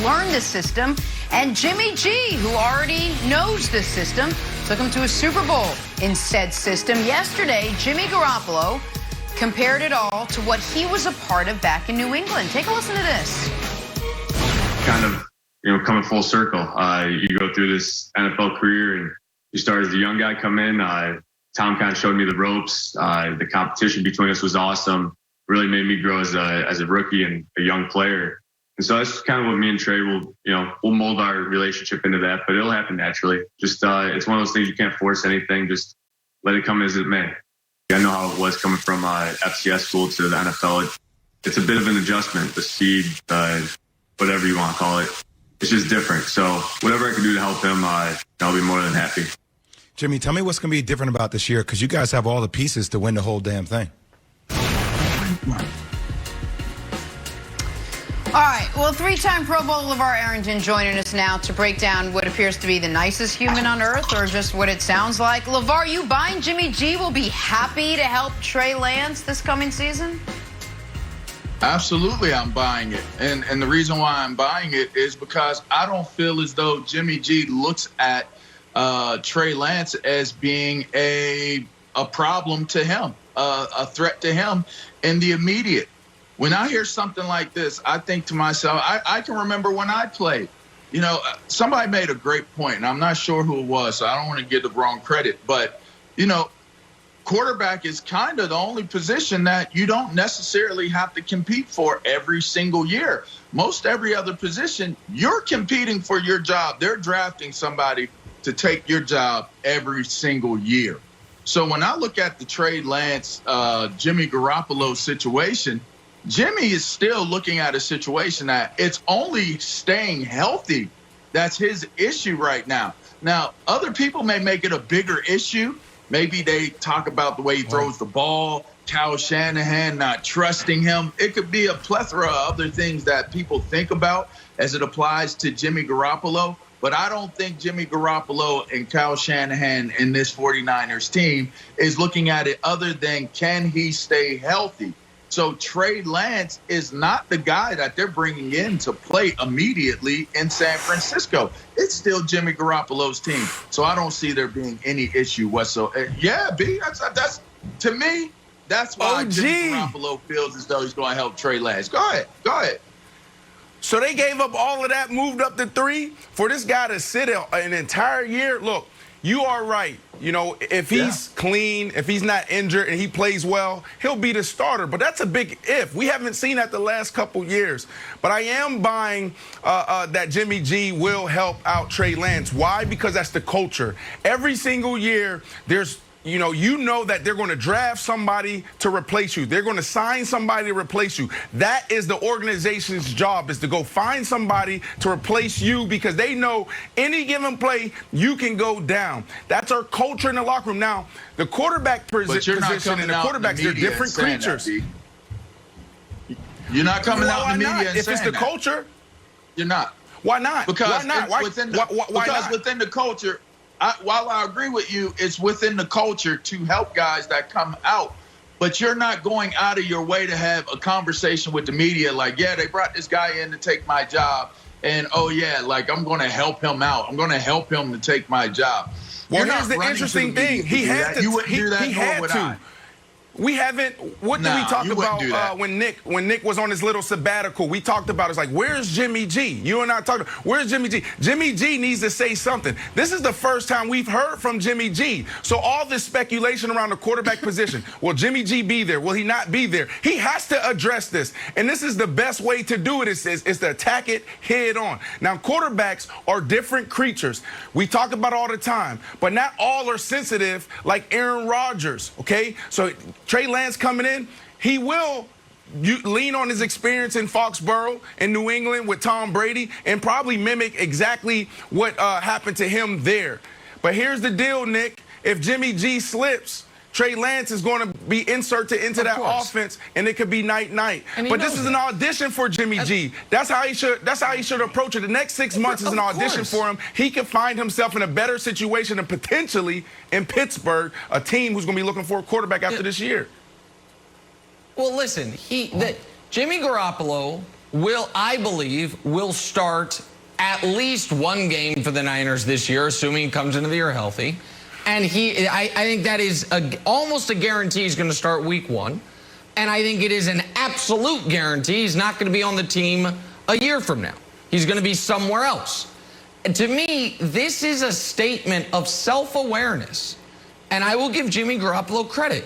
learn the system. And Jimmy G, who already knows the system, took him to a Super Bowl in said system. Yesterday, Jimmy Garoppolo compared it all to what he was a part of back in New England. Take a listen to this. Kind of, coming full circle. You go through this NFL career and you start as a young guy, come in. Tom kind of showed me the ropes. The competition between us was awesome. Really made me grow as a rookie and a young player. And so that's kind of what me and Trey we'll mold our relationship into that, but it'll happen naturally. Just, it's one of those things you can't force anything. Just let it come as it may. I know how it was coming from FCS school to the NFL. It's a bit of an adjustment, the speed, whatever you want to call it. It's just different. So whatever I can do to help him, I'll be more than happy. Jimmy, tell me what's going to be different about this year, because you guys have all the pieces to win the whole damn thing. All right, well, three-time Pro Bowl LeVar Arrington joining us now to break down what appears to be the nicest human on earth, or just what it sounds like. LeVar, you buying Jimmy G will be happy to help Trey Lance this coming season? Absolutely, I'm buying it. And the reason why I'm buying it is because I don't feel as though Jimmy G looks at Trey Lance as being a problem to him, a threat to him in the immediate. When I hear something like this, I think to myself, I can remember when I played. Somebody made a great point, and I'm not sure who it was, so I don't want to give the wrong credit. But, quarterback is kind of the only position that you don't necessarily have to compete for every single year. Most every other position, you're competing for your job. They're drafting somebody to take your job every single year. So when I look at the Trey Lance, Jimmy Garoppolo situation, Jimmy is still looking at a situation that it's only staying healthy that's his issue right now. Now, other people may make it a bigger issue. Maybe they talk about the way he throws the ball, Kyle Shanahan not trusting him. It could be a plethora of other things that people think about as it applies to Jimmy Garoppolo. But I don't think Jimmy Garoppolo and Kyle Shanahan and this 49ers team is looking at it other than can he stay healthy. So Trey Lance is not the guy that they're bringing in to play immediately in San Francisco. It's still Jimmy Garoppolo's team. So I don't see there being any issue whatsoever. Yeah, B, that's to me, that's why Jimmy Garoppolo feels as though he's going to help Trey Lance. Go ahead. So they gave up all of that, moved up to 3 for this guy to sit an entire year. Look, you are right. If he's clean, if he's not injured and he plays well, he'll be the starter. But that's a big if. We haven't seen that the last couple years. But I am buying that Jimmy G will help out Trey Lance. Why? Because that's the culture. Every single year, there's you know that they're going to draft somebody to replace you. They're going to sign somebody to replace you. That is the organization's job, is to go find somebody to replace you, because they know any given play you can go down. That's our culture in the locker room. Now, the quarterback position and the quarterbacks, they're different creatures. You're not coming out in the media and saying that. If it's the culture, you're not. Why not? Because why within the culture, while I agree with you, it's within the culture to help guys that come out. But you're not going out of your way to have a conversation with the media like, yeah, they brought this guy in to take my job. And, oh, yeah, like, I'm going to help him out. I'm going to help him to take my job. Well, here's the interesting thing. He had to. You wouldn't do that, he nor had would to. I. We haven't. What did we talk about when Nick was on his little sabbatical? We talked about it's like, where's Jimmy G? You and I talked. Where's Jimmy G? Jimmy G needs to say something. This is the first time we've heard from Jimmy G. So all this speculation around the quarterback position. Will Jimmy G be there? Will he not be there? He has to address this, and this is the best way to do it. Is to attack it head on. Now, quarterbacks are different creatures. We talk about it all the time, but not all are sensitive like Aaron Rodgers. Okay, so Trey Lance coming in, he will lean on his experience in Foxborough in New England with Tom Brady and probably mimic exactly what happened to him there. But here's the deal, Nick. If Jimmy G slips, Trey Lance is going to be inserted into that offense, and it could be night-night. But this is an audition for Jimmy G. That's how he should approach it. The next 6 months is an audition for him. He can find himself in a better situation and potentially in Pittsburgh, a team who's going to be looking for a quarterback after this year. Well, listen, Jimmy Garoppolo I believe, will start at least one game for the Niners this year, assuming he comes into the year healthy. And I think that is almost a guarantee he's going to start week 1. And I think it is an absolute guarantee he's not going to be on the team a year from now. He's going to be somewhere else. And to me, this is a statement of self-awareness. And I will give Jimmy Garoppolo credit.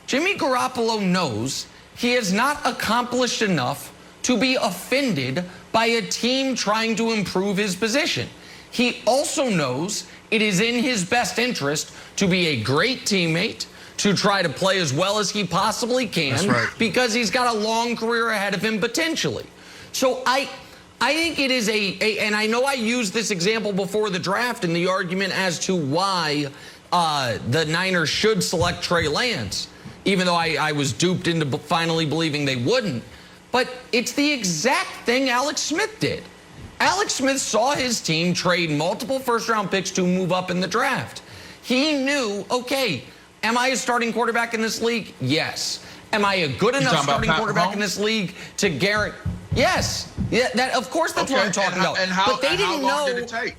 Jimmy Garoppolo knows he has not accomplished enough to be offended by a team trying to improve his position. He also knows it is in his best interest to be a great teammate, to try to play as well as he possibly can, because he's got a long career ahead of him potentially. So I think it is and I know I used this example before the draft in the argument as to why the Niners should select Trey Lance, even though I was duped into finally believing they wouldn't. But it's the exact thing Alex Smith did. Alex Smith saw his team trade multiple first-round picks to move up in the draft. He knew, okay, am I a starting quarterback in this league? Yes. Am I a good enough starting quarterback in this league to guarantee? Yes. Yeah, of course that's what I'm talking about. But they didn't know. How long did it take?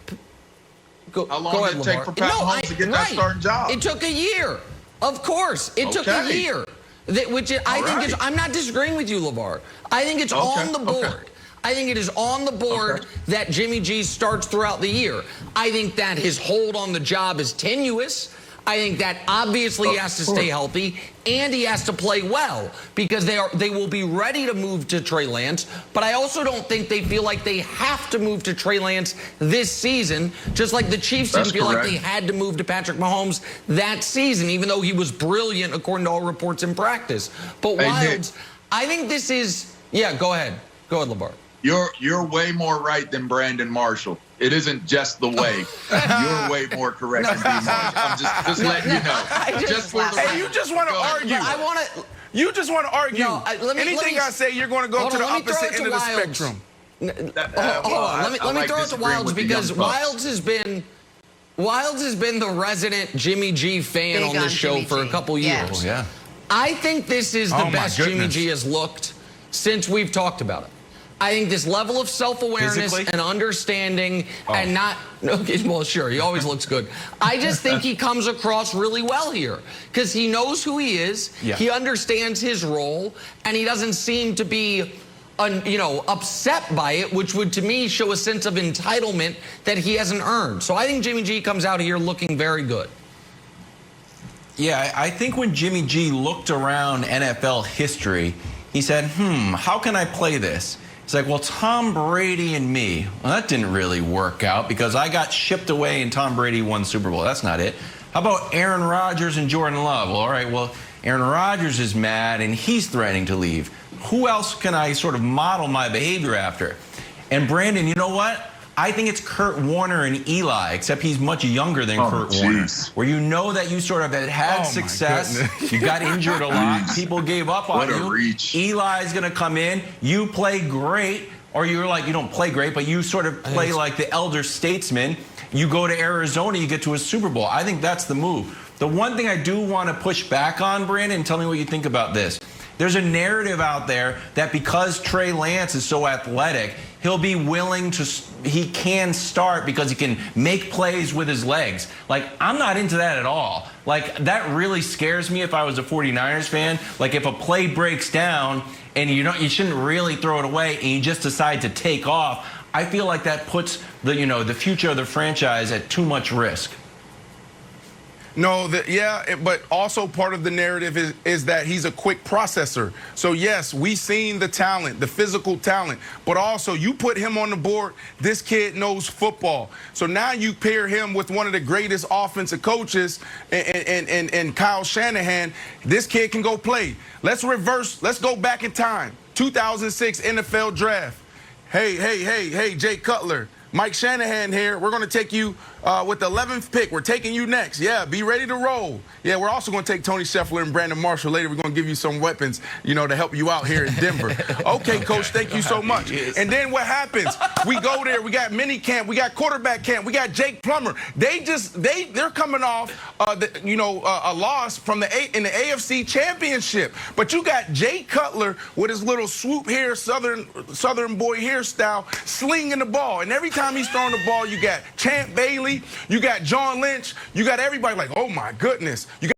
How long did it take for Pat Mahomes to get that starting job? It took a year. Of course. It took a year. I think I'm not disagreeing with you, LeVar. I think it's on the board. I think it is on the board that Jimmy G starts throughout the year. I think that his hold on the job is tenuous. I think that obviously he has to stay healthy and he has to play well, because they will be ready to move to Trey Lance. But I also don't think they feel like they have to move to Trey Lance this season, just like the Chiefs didn't feel like they had to move to Patrick Mahomes that season, even though he was brilliant according to all reports in practice. But Wilds, I think this is, go ahead. Go ahead, LeVar. You're way more right than Brandon Marshall. It isn't just the way. You're way more correct than B. Marshall. I'm just letting you know. Hey, you just want to argue. You just want to argue. No, Anything I say, you're going to go to the opposite end of the spectrum. Hold on. Let me throw it to Wilds, because Wilds has been the resident Jimmy G fan on this show for a couple years. Yeah. I think this is the best Jimmy G has looked since we've talked about it. I think this level of self-awareness and understanding and not, well, sure, he always looks good. I just think he comes across really well here because he knows who he is. He understands his role, and he doesn't seem to be, upset by it, which would, to me, show a sense of entitlement that he hasn't earned. So I think Jimmy G comes out here looking very good. Yeah, I think when Jimmy G looked around NFL history, he said, how can I play this? It's like, well, Tom Brady and me, well, that didn't really work out because I got shipped away and Tom Brady won the Super Bowl. That's not it. How about Aaron Rodgers and Jordan Love? Well, all right, well, Aaron Rodgers is mad and he's threatening to leave. Who else can I sort of model my behavior after? And Brandon, you know what? I think it's Kurt Warner and Eli, except he's much younger than Kurt Warner, where you know that you sort of had success, you got injured a lot, people gave up on you. Eli's going to come in, you play great, or you're like, you don't play great, but you sort of play like the elder statesman. You go to Arizona, you get to a Super Bowl. I think that's the move. The one thing I do want to push back on, Brandon, tell me what you think about this. There's a narrative out there that because Trey Lance is so athletic, he'll be willing to, he can start because he can make plays with his legs. Like, I'm not into that at all. Like, that really scares me if I was a 49ers fan. Like, if a play breaks down and you shouldn't really throw it away and you just decide to take off, I feel like that puts the future of the franchise at too much risk. No, but also part of the narrative is that he's a quick processor. So, yes, we've seen the talent, the physical talent, but also you put him on the board, this kid knows football. So now you pair him with one of the greatest offensive coaches and Kyle Shanahan, this kid can go play. Let's go back in time. 2006 NFL draft. Hey, Jay Cutler. Mike Shanahan here. We're going to take you with the 11th pick. We're taking you next. Yeah, be ready to roll. Yeah, we're also going to take Tony Scheffler and Brandon Marshall later. We're going to give you some weapons, to help you out here in Denver. Okay, Coach, thank you so much. And then what happens? We go there. We got mini camp. We got quarterback camp. We got Jake Plummer. They're coming off, a loss from in the AFC Championship. But you got Jay Cutler with his little swoop hair, Southern boy hairstyle, slinging the ball. And every time he's throwing the ball, you got Champ Bailey, you got John Lynch, you got everybody like, oh my goodness. You got